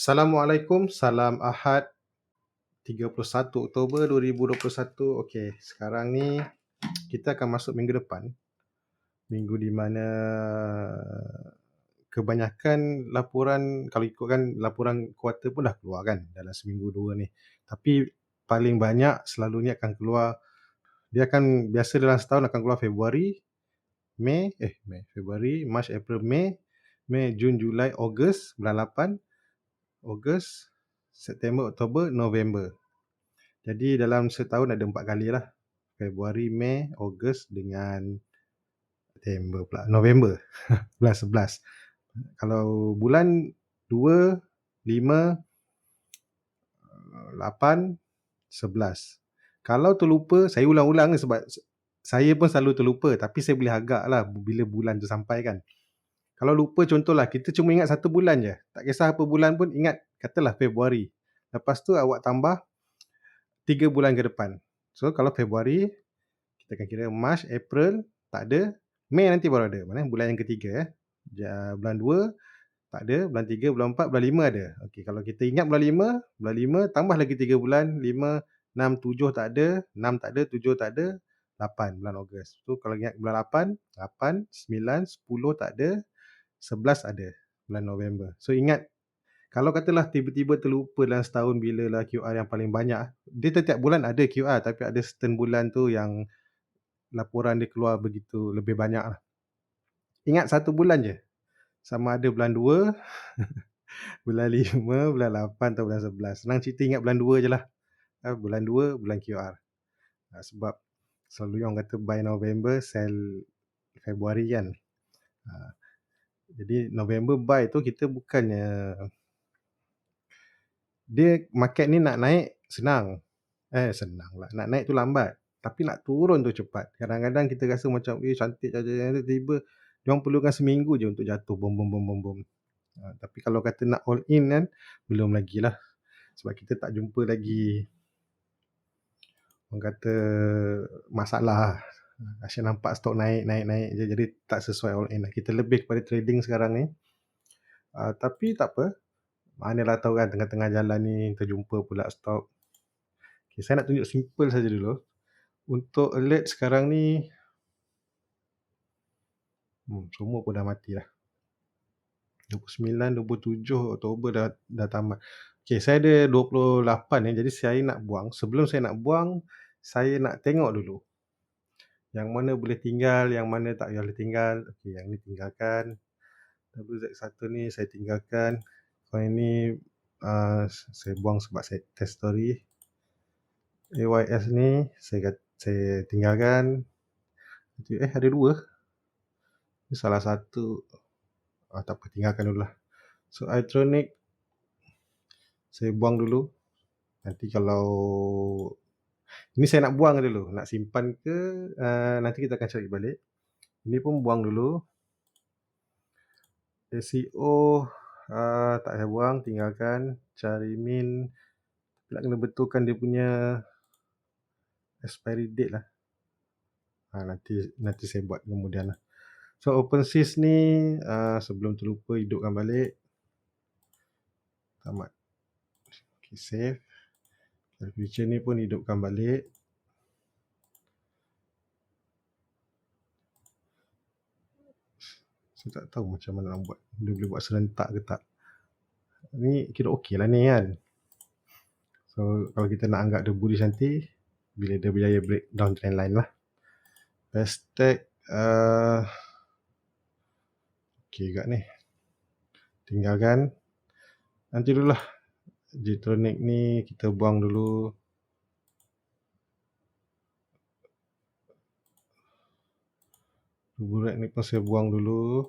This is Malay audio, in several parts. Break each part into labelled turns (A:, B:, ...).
A: Assalamualaikum, salam Ahad 31 Oktober 2021. Okey, sekarang ni kita akan masuk minggu depan. Minggu di mana kebanyakan laporan, kalau ikutkan laporan kuartal pun dah keluar kan dalam seminggu dua ni. Tapi paling banyak selalunya akan keluar, dia akan biasa dalam setahun akan keluar Februari, Februari, Mac, April, Mei, Jun, Julai, Ogos, bulan 8, Ogos, September, Oktober, November. Jadi dalam setahun ada 4 kali lah. Februari, Mei, Ogos dengan September pula. November. Bulan 11. Kalau bulan 2, 5, 8, 11. Kalau terlupa, saya ulang-ulang ni sebab saya pun selalu terlupa. Tapi saya boleh agak lah bila bulan tu sampai kan. Kalau lupa contohlah, kita cuma ingat satu bulan je. Tak kisah apa bulan pun ingat, katalah Februari. Lepas tu awak tambah 3 bulan ke depan. So kalau Februari, kita akan kira Mac, April, tak ada. Mei nanti baru ada. Mana bulan yang ketiga. Bulan 2, tak ada. Bulan 3, bulan 4, bulan 5 ada. Okey, kalau kita ingat bulan 5 tambah lagi 3 bulan. 5, 6, 7 tak ada. 6 tak ada, 7 tak ada. 8 bulan Ogos. So kalau ingat bulan 8, 9, 10 tak ada. 11 ada. Bulan November. So ingat, kalau katalah tiba-tiba terlupa dalam setahun bila lah QR yang paling banyak, dia setiap bulan ada QR, tapi ada certain bulan tu yang laporan dia keluar begitu lebih banyak lah. Ingat satu bulan je. Sama ada bulan 2, bulan 5, bulan 8 atau bulan 11. Senang cerita ingat bulan 2 je lah. Bulan 2, bulan QR. Sebab selalu orang kata buy November, sell Februari kan. Jadi November buy tu kita bukannya, dia market ni nak naik senang. Senang lah. Nak naik tu lambat. Tapi nak turun tu cepat. Kadang-kadang kita rasa macam cantik tiba-tiba diorang perlukan seminggu je untuk jatuh bom. Tapi kalau kata nak all in kan, belum lagi lah. Sebab kita tak jumpa lagi, orang kata, masalah. Asyik nampak stok naik je. Jadi tak sesuai all in lah. Kita lebih kepada trading sekarang ni. Tapi tak apa. Manalah tahu kan tengah-tengah jalan ni terjumpa pula stok. Okay, saya nak tunjuk simple saja dulu. Untuk alert sekarang ni, semua pun dah mati dah. 29, 27 Oktober dah tamat. Okay, saya ada 28 ni. Jadi saya nak buang. Sebelum saya nak buang, saya nak tengok dulu yang mana boleh tinggal, yang mana tak boleh tinggal. Okay, yang ni tinggalkan. WZ1 ni saya tinggalkan. Kalau ini saya buang sebab saya test story. AYS ni saya tinggalkan. Ada 2. Ini salah satu. Tak apa, tinggalkan dulu lah. So Itronic saya buang dulu. Nanti kalau ini saya nak buang dulu, nak simpan ke nanti kita akan cari balik. Ini pun buang dulu. SEO tak saya buang, tinggalkan. Cari min, nak kena betulkan dia punya expiry date lah. Nanti saya buat kemudian lah. So OpenSys ni sebelum terlupa hidupkan balik. Tamat. Okay, save. Future ni pun hidupkan balik. Saya tak tahu macam mana nak buat. Dia boleh buat serentak ke tak. Ni kira okey lah ni kan. So kalau kita nak anggap dia bullish nanti, bila dia berjaya break down trend line lah. Hashtag okey juga ni. Tinggalkan. Nanti dulu lah. Getronic ni kita buang dulu. Burak ni pun saya buang dulu.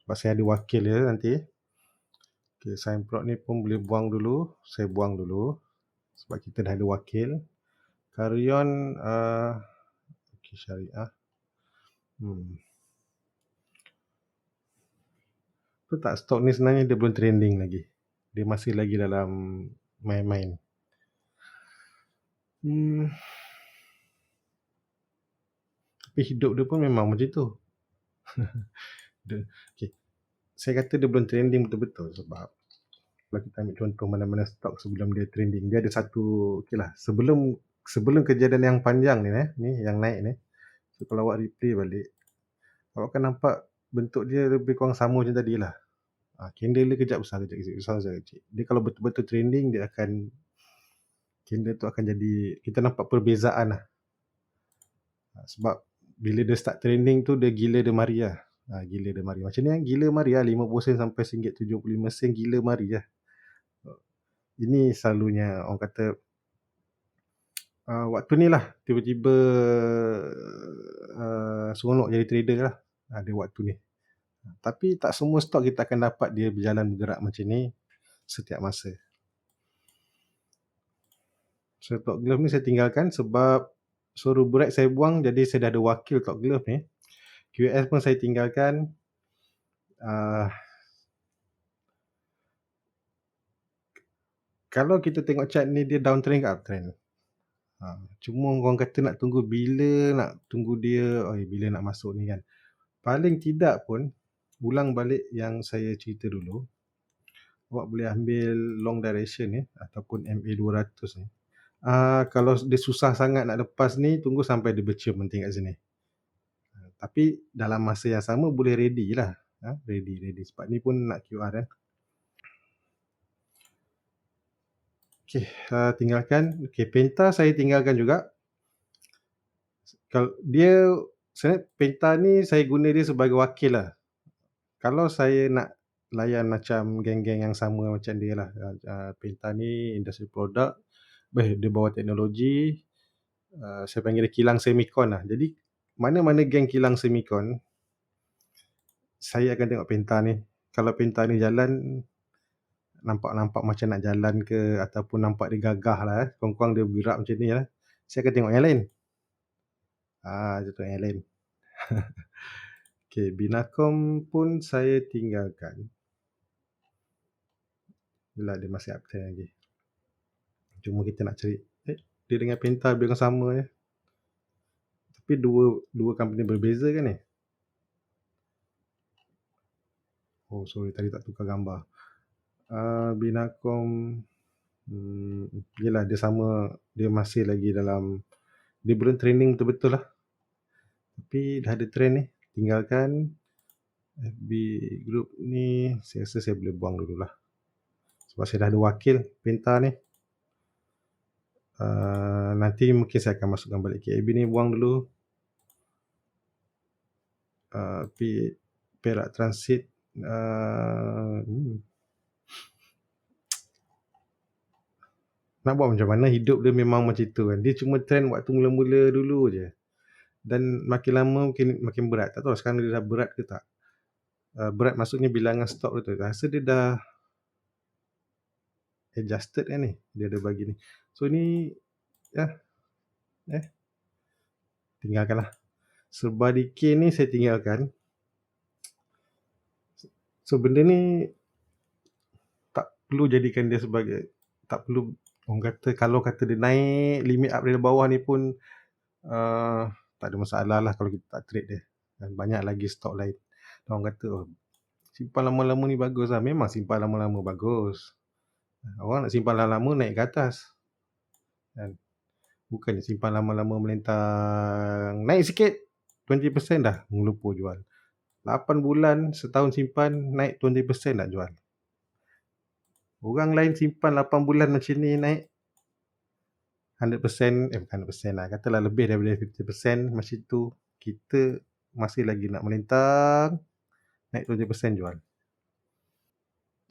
A: Sebab saya ada wakil ya nanti. Okay, Signprod ni pun boleh buang dulu. Saya buang dulu. Sebab kita dah ada wakil. Carrion okay, Syariah. Tu tak, stok ni sebenarnya dia belum trending lagi. Dia masih lagi dalam main-main. Tapi hidup dia pun memang macam tu. Okay. Saya kata dia belum trending betul-betul sebab Kalau kita ambil contoh mana-mana stok sebelum dia trending, dia ada satu okeylah, sebelum kejadian yang panjang ni yang naik ni, so kalau awak replay balik, awak akan nampak bentuk dia lebih kurang sama macam tadilah. Candle dia kejap besar, kejap kecil, besar, kejap kecil. Dia kalau betul-betul trending, candle tu akan jadi, kita nampak perbezaan lah. Sebab bila dia start trending tu, dia gila dia mari lah. Gila dia mari. Macam ni kan, gila mari lah, 50 sen sampai RM1.75, gila mari lah. Ini selalunya orang kata, waktu ni lah tiba-tiba seronok jadi trader lah. Ada waktu ni. Tapi tak semua stok kita akan dapat dia berjalan bergerak macam ni setiap masa. So top glove ni saya tinggalkan sebab suruh break saya buang, jadi saya dah ada wakil top glove ni. QS pun saya tinggalkan. Kalau kita tengok chart ni, dia downtrend ke uptrend. Cuma orang kata nak tunggu bila nak tunggu dia, bila nak masuk ni kan. Paling tidak pun, ulang balik yang saya cerita dulu, awak boleh ambil long duration ni ataupun MA200 ni. Kalau dia susah sangat nak lepas ni, tunggu sampai dia bercium penting kat sini. Tapi dalam masa yang sama boleh ready lah. Ready. Sebab ni pun nak QR kan. Okay, tinggalkan. Okay, Penta saya tinggalkan juga. Kalau dia, sebenarnya Penta ni saya guna dia sebagai wakil lah. Kalau saya nak layan macam geng-geng yang sama macam dia lah. Penta ni industri produk, dia bawa teknologi. Saya panggil dia kilang semikon lah. Jadi mana-mana geng kilang semikon, saya akan tengok Penta ni. Kalau Penta ni jalan, nampak macam nak jalan ke, ataupun nampak dia gagah lah, kurang-kurang dia bergerak macam ni lah, saya akan tengok yang lain. Tengok yang lain. Okay, Binacom pun saya tinggalkan. Yelah, dia masih uptrend lagi. Cuma kita nak cari, dia dengan Penta lebih kurang sama je. Tapi dua company berbeza kan ni? Sorry, tadi tak tukar gambar. Binacom, yelah, dia sama, dia masih lagi dalam, dia belum trending betul-betul lah. Tapi dah ada trend ni, tinggalkan. FB group ni saya rasa saya boleh buang dulu lah, sebab saya dah ada wakil Penta ni. Nanti mungkin saya akan masukkan balik KAB ni, buang dulu. Perak Transit, nak buat macam mana, hidup dia memang macam tu kan. Dia cuma trend waktu mula-mula dulu je, dan makin lama makin berat. Tak tahu sekarang dia dah berat ke tak. Berat maksudnya bilangan stok tu. Rasa dia dah adjusted kan ni, dia ada bagi ni. So ni tinggalkan lah. Serbadike ni saya tinggalkan. So benda ni tak perlu jadikan dia sebagai, tak perlu orang kata, kalau kata dia naik limit up dari bawah ni pun tak ada masalah lah kalau kita tak trade dia. Dan banyak lagi stok lain. Orang kata simpan lama-lama ni bagus lah. Memang simpan lama-lama bagus. Orang nak simpan lama-lama naik ke atas kan? Bukan simpan lama-lama melintang, naik sikit 20% dah ngelupa jual. 8 bulan, setahun simpan, naik 20% nak jual. Orang lain simpan 8 bulan macam ni, naik 100%, bukan 100% lah, katalah lebih daripada 50% macam tu. Kita masih lagi nak melintang, naik 20% jual.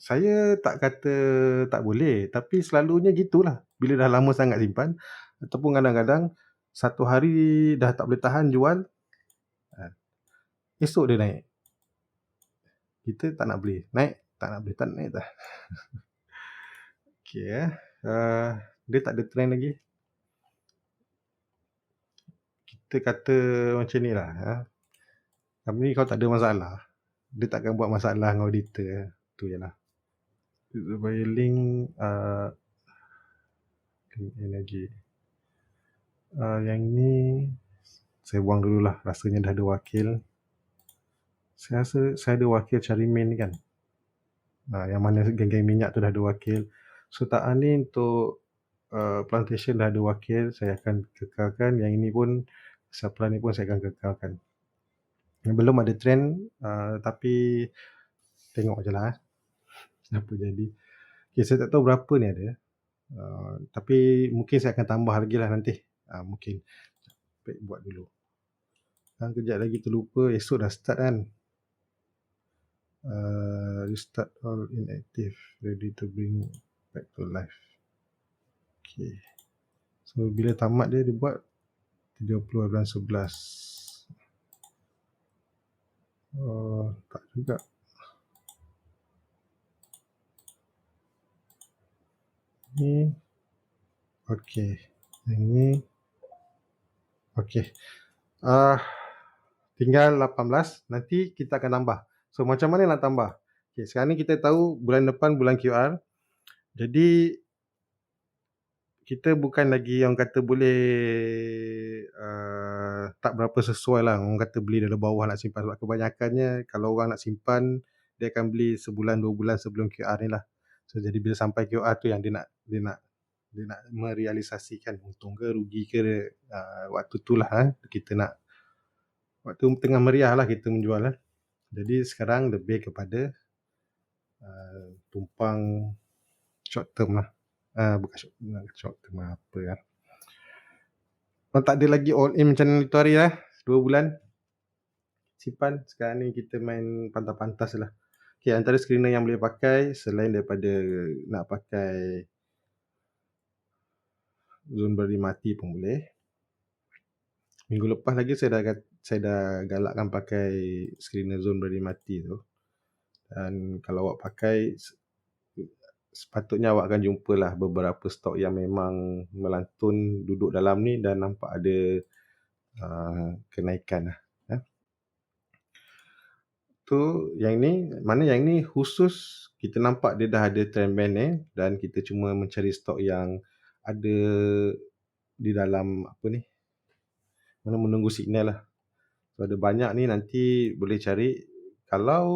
A: Saya tak kata tak boleh, tapi selalunya gitulah. Bila dah lama sangat simpan, ataupun kadang-kadang satu hari dah tak boleh tahan jual, esok dia naik. Kita tak nak beli, naik, tak nak beli, tak naik dah. Okay, dia tak ada trend lagi. Kita kata macam ni lah, company kau tak ada masalah, dia takkan buat masalah dengan auditor. Tu je lah. Supaya link energy, yang ni saya buang dulu lah, rasanya dah ada wakil. Saya rasa saya ada wakil cari main ni kan. Yang mana geng-geng minyak tu dah ada wakil. Sertaan ni untuk plantation dah ada wakil, saya akan kekalkan. Yang ini pun, supply ni pun saya akan kekalkan. Belum ada trend, tapi tengok je lah apa jadi. Okay, saya tak tahu berapa ni ada. Tapi mungkin saya akan tambah lagi lah nanti. Mungkin. Baik, buat dulu. Kejap lagi terlupa, esok dah start kan. Restart all inactive, ready to bring back to life. Okay. So bila tamat dia buat 30 bulan 11. Tak juga. Ni. Okay. Yang ni. Okay. Tinggal 18. Nanti kita akan tambah. So macam mana nak tambah? Okay, sekarang ni kita tahu bulan depan bulan QR. Jadi kita bukan lagi yang kata boleh tak berapa sesuai lah. Orang kata beli dari bawah nak simpan. Sebab kebanyakannya kalau orang nak simpan, dia akan beli sebulan 2 bulan sebelum QR ni lah. So jadi bila sampai QR tu yang dia nak merealisasikan untung ke rugi ke waktu tu lah. Kita nak waktu tengah meriah lah kita menjual lah. Jadi sekarang lebih kepada tumpang short term lah. Bukan short term apa lah. Tak ada lagi all in macam itu hari lah. 2 bulan simpan. Sekarang ni kita main pantas-pantas lah. Okay, antara screener yang boleh pakai selain daripada nak pakai zone beri mati pun boleh. Minggu lepas lagi saya dah galakkan pakai screener zone beri mati tu. Dan kalau awak pakai, sepatutnya awak akan jumpa lah beberapa stok yang memang melantun duduk dalam ni dan nampak ada kenaikan lah. Tu yang ni, mana yang ni khusus kita nampak dia dah ada trend band dan kita cuma mencari stok yang ada di dalam apa ni, mana menunggu signal lah. So ada banyak ni, nanti boleh cari. Kalau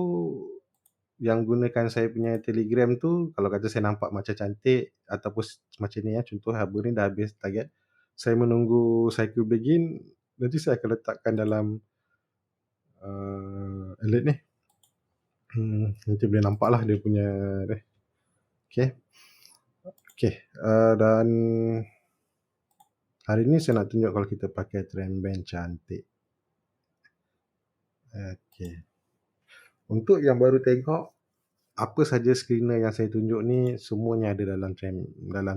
A: yang gunakan saya punya Telegram tu, kalau kata saya nampak macam cantik ataupun macam ni contoh harga ni dah habis target, saya menunggu cycle begin, nanti saya akan letakkan dalam alert ni. Nanti boleh nampak lah dia punya Okay. Dan hari ni saya nak tunjuk kalau kita pakai trend band cantik. Okay. Untuk yang baru tengok, apa saja screener yang saya tunjuk ni semuanya ada dalam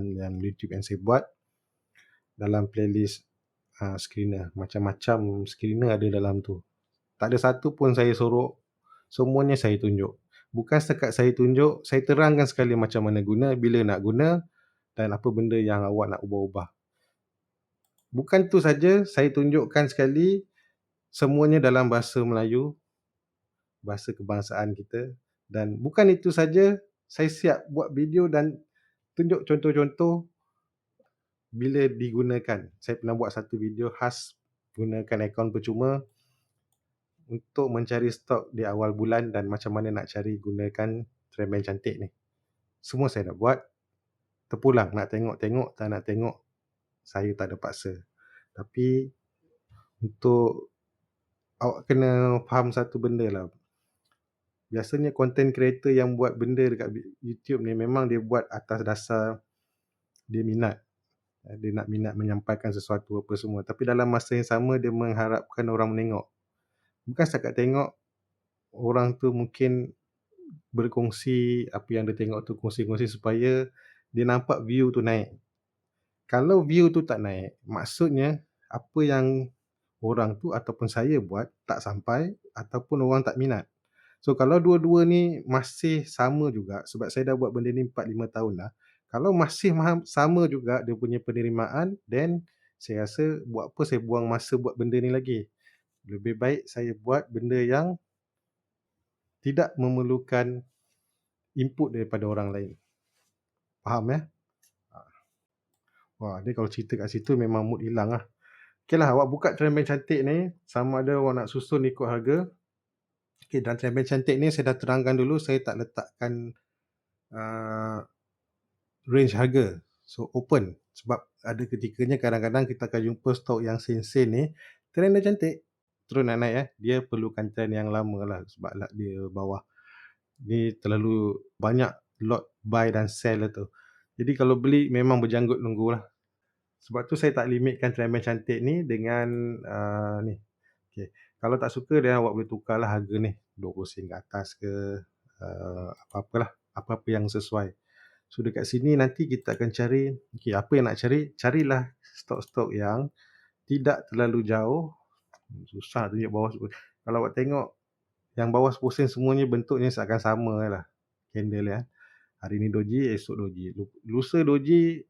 A: yang YouTube yang saya buat. Dalam playlist screener, macam-macam screener ada dalam tu. Tak ada satu pun saya sorok, semuanya saya tunjuk. Bukan setakat saya tunjuk, saya terangkan sekali macam mana guna, bila nak guna dan apa benda yang awak nak ubah-ubah. Bukan tu saja, saya tunjukkan sekali semuanya dalam bahasa Melayu, bahasa kebangsaan kita. Dan bukan itu saja, saya siap buat video dan tunjuk contoh-contoh bila digunakan. Saya pernah buat satu video khas gunakan akaun percuma untuk mencari stok di awal bulan dan macam mana nak cari gunakan trend band cantik ni. Semua saya dah buat. Terpulang nak tengok-tengok, tak nak tengok, saya tak ada paksa. Tapi untuk awak kena faham satu benda lah. Biasanya content creator yang buat benda dekat YouTube ni memang dia buat atas dasar dia minat. Dia nak minat menyampaikan sesuatu apa semua. Tapi dalam masa yang sama dia mengharapkan orang menengok. Bukan setakat tengok, orang tu mungkin berkongsi apa yang dia tengok tu, kongsi-kongsi supaya dia nampak view tu naik. Kalau view tu tak naik, maksudnya apa yang orang tu ataupun saya buat tak sampai ataupun orang tak minat. So kalau dua-dua ni masih sama juga, sebab saya dah buat benda ni 4-5 tahun lah. Kalau masih sama juga dia punya penerimaan, then saya rasa buat apa saya buang masa buat benda ni lagi. Lebih baik saya buat benda yang tidak memerlukan input daripada orang lain. Faham ya? Wah, dia kalau cerita kat situ memang mood hilang lah. Okay lah, awak buka trend band cantik ni, sama ada awak nak susun ikut harga. Okay, dan trend band cantik ni saya dah terangkan dulu, saya tak letakkan range harga. So open. Sebab ada ketikanya kadang-kadang kita akan jumpa stok yang sen-sen ni, trend dia cantik, terus nak naik dia perlukan trend yang lama lah sebab dia bawah. Ni terlalu banyak lot buy dan sell lah tu. Jadi kalau beli memang berjanggut nunggulah. Sebab tu saya tak limitkan trend band cantik ni dengan ni. Okay. Kalau tak suka dia awak boleh tukarlah harga ni 20 sen ke atas ke, apa-apalah, apa-apa yang sesuai. So dekat sini nanti kita akan cari, apa yang nak cari, carilah stok-stok yang tidak terlalu jauh. Susah tunjuk bawah. Kalau awak tengok yang bawah 10 sen semuanya bentuknya seakan sama lah candle ya. Hari ni doji, esok doji. Lusa doji,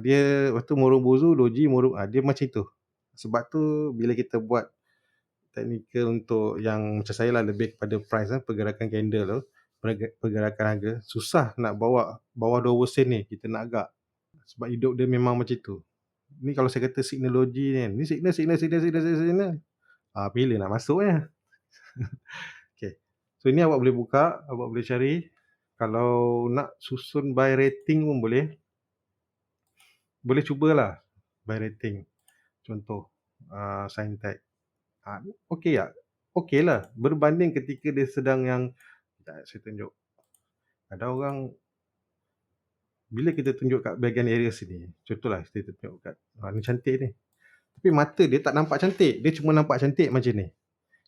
A: dia lepas tu Morobozu, doji, dia macam tu. Sebab tu bila kita buat teknikal untuk yang macam saya lah, lebih kepada price pergerakan candle tu, pergerakan harga, susah nak bawa bawah 20 sen ni, kita nak agak. Sebab hidup dia memang macam tu. Ni kalau saya kata signalogy ni, signal. Bila nak masuknya? Okay. So ini awak boleh buka, awak boleh cari. Kalau nak susun buy rating pun boleh. Boleh cubalah buy rating. Contoh, Sintech. Okey tak? Okey lah. Berbanding ketika dia sedang yang, saya tunjuk. Ada orang, bila kita tunjuk kat bahagian area sini, contohlah kita tunjuk kat, ni cantik ni. Tapi mata dia tak nampak cantik. Dia cuma nampak cantik macam ni.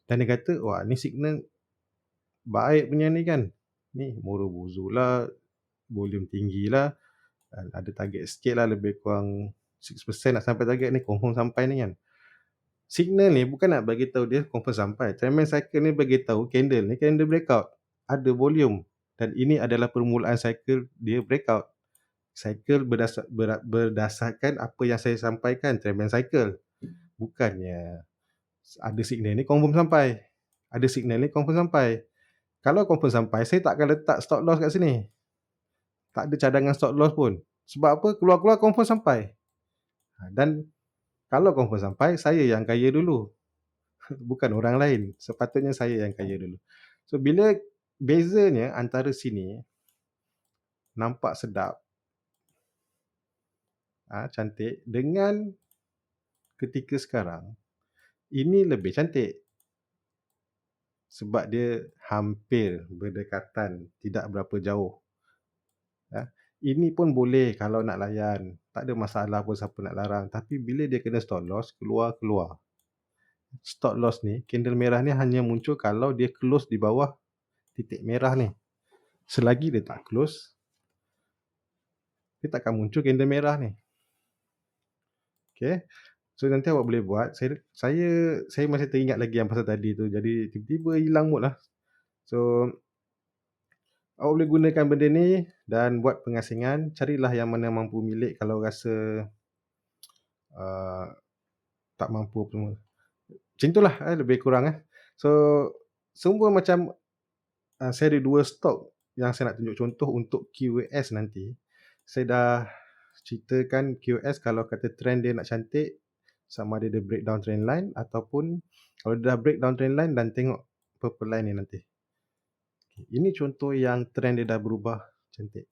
A: Dan dia kata, wah ni signal baik punya ni kan. Ni Morobozu lah, volume tinggi lah, ada target sikit lah, lebih kurang 6% nak sampai target ni, confirm sampai ni kan. Signal ni bukan nak bagi tahu dia confirm sampai. Trendman cycle ni bagi tahu candle ni candle breakout, ada volume, dan ini adalah permulaan cycle dia breakout. Cycle berdasarkan apa yang saya sampaikan, trendman cycle. Bukannya ada signal ni confirm sampai. Ada signal ni confirm sampai. Kalau confirm sampai, saya tak akan letak stop loss kat sini. Tak ada cadangan stop loss pun. Sebab apa? Keluar-keluar confirm sampai. Dan kalau confirm sampai, saya yang kaya dulu. Bukan orang lain. Sepatutnya saya yang kaya dulu. So bila bezanya antara sini nampak sedap, cantik, dengan ketika sekarang, ini lebih cantik. Sebab dia hampir berdekatan, tidak berapa jauh. Ini pun boleh kalau nak layan. Tak ada masalah pun siapa nak larang. Tapi bila dia kena stop loss, keluar-keluar. Stop loss ni, candle merah ni hanya muncul kalau dia close di bawah titik merah ni. Selagi dia tak close, dia takkan muncul candle merah ni. Okay. So nanti awak boleh buat. Saya masih teringat lagi yang pasal tadi tu. Jadi tiba-tiba hilang mood lah. So awak boleh gunakan benda ni dan buat pengasingan. Carilah yang mana mampu milik. Kalau rasa tak mampu apa semua. Macam itulah lebih kurang. So semua macam saya ada 2 stok yang saya nak tunjuk contoh untuk QAS nanti. Saya dah ceritakan QAS kalau kata trend dia nak cantik, sama ada dia breakdown trend line, ataupun kalau dia dah breakdown trend line dan tengok purple line ni nanti. Ini contoh yang trend dia dah berubah cantik.